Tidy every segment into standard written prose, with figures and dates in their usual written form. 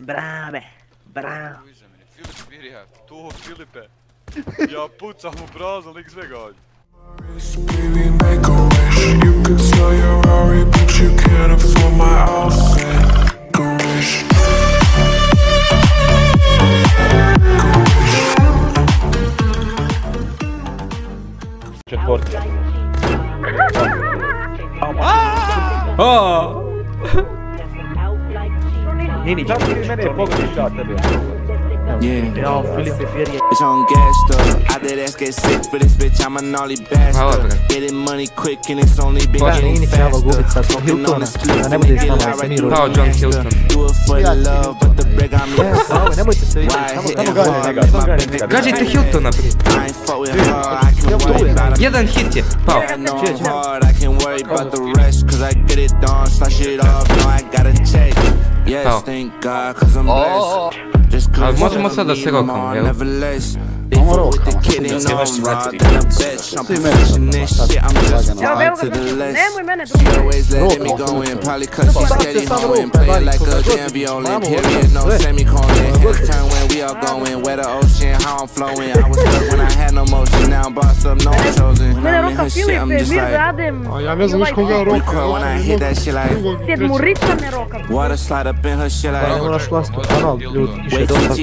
Brave, bravo. Filip Mirja, to Filipe. Ja pucam u prazno, lik sve gađa. Baby, make a wish. You could sell your Rari, but you can't afford my outfit. Make a wish. Četvrti. Nini, da li mene pogodiš ja tebi? Ja, Filipe Firje. Bitch on gas stuff. I did ass get sick for this bitch. I'm a gnarly bastard. Getting money quick and it's only been getting faster. Smoking on the split and they get live right through the master. Do it for the love, but the break I'm missing. Why hitting hard? Gađajte Hiltona, pri. I ain't fuck with her. I can worry about Jedan hit je, pao. I know I'm hard. I can worry about the rest. Cause I get it done. Start shit off. No, I gotta check. Yes, thank God. Cause I'm blessed. Ali možemo sad da se rokamo, jel? Evo nemoj mene drugo. Mene roka Filipe, Mirza, Adem. Ja ne znam viš koga je roka. Sedmorica me roka. ne moraš vlastu kanal, ljudi, više dosta.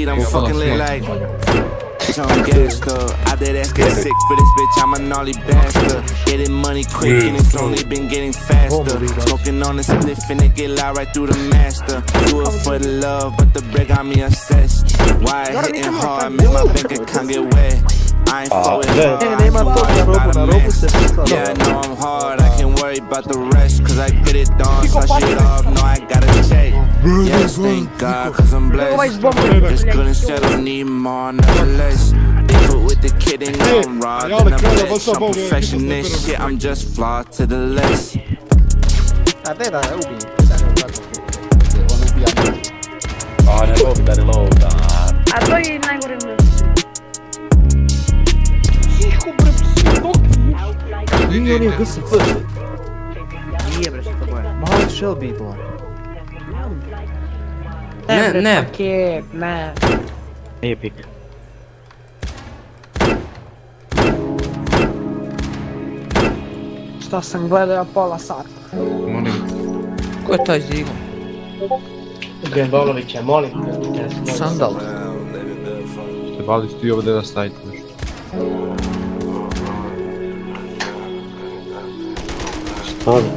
Bitch on gas stuff. I did ass get sick for this bitch. I'm a gnarly bastard. Getting money quick and it's only been getting faster. Smoking on the spliff and it get loud right through the master. Do it for the love, but the break got me obsessed. Why hitting hard, make my bank account get wet. I ain't fuck with her. I ain't about a mess. Yeah, I know I'm hard. I can worry about the rest. Cause I get it done. Start shit off. No, I gotta check. Yes, thank God. Cause I'm blessed. Just couldn't settle, need more, nevertheless. They put with the kid and I'm raw. Then I'm blessed. I'm perfectionist. Shit, I'm just flawed to the less. A te da ubi. On ubija. A ne lovi da ne lovda. A to je najgore mne. Nije on je GSF. Nije bre što to boje. Ma ovo shall be to. Ne. Ne. Nije pik. Šta sam gledao pola sata. Molim. Ko je taj zigo? Gendolovića, molim. Sandal. Ste bali ti ovdje da stavite nešto.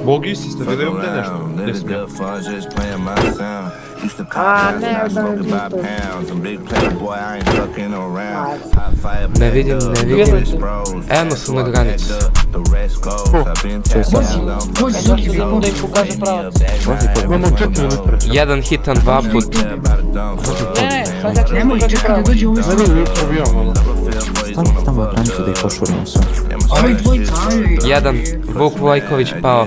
Bog isti ste bili ovdje nešto. Gdje sam ja? Ne vidim. Eno su na granici. Jedan hitan, dva put. Nemoj, čekaj da dođe ovaj Ne vidim, probijam ono. Stani tamo u granicu da ih pošurimo sve. Ovi dvojica, ajoj. Jedan, Vuk Vlajković pao.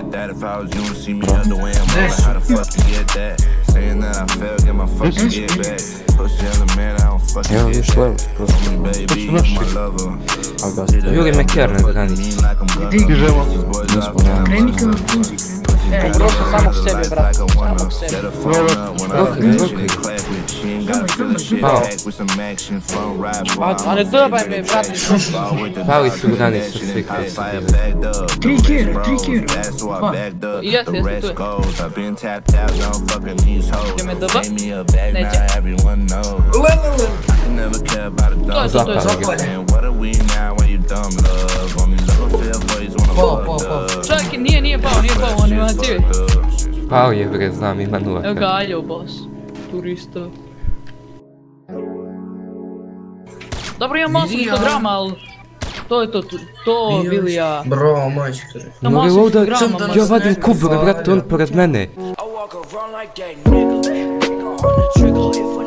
Evo viš levo, prosto. Juri Meker na granici. Stižemo. Nismo realno. Kreni kao tu. Prosto samog sebe, brate. Samog sebe. Pao. A ne dobaj me, brate. Pali su granicu svi koji su bili. 3 kjera. Jeste, tu je. Gdje me doba? Neće. To je zapalje. Čovjek nije pao, on ima civi. Pao je bre, znam, ima 0. Evo ga, Aljo, boss. Turista. Dobro, imam masu grama, ali... To je to Vilija. Bro, mačkar. To masu grama, Ja vadim kubura, brate, on pored mene. I walk around like that nigga. On the trigger if I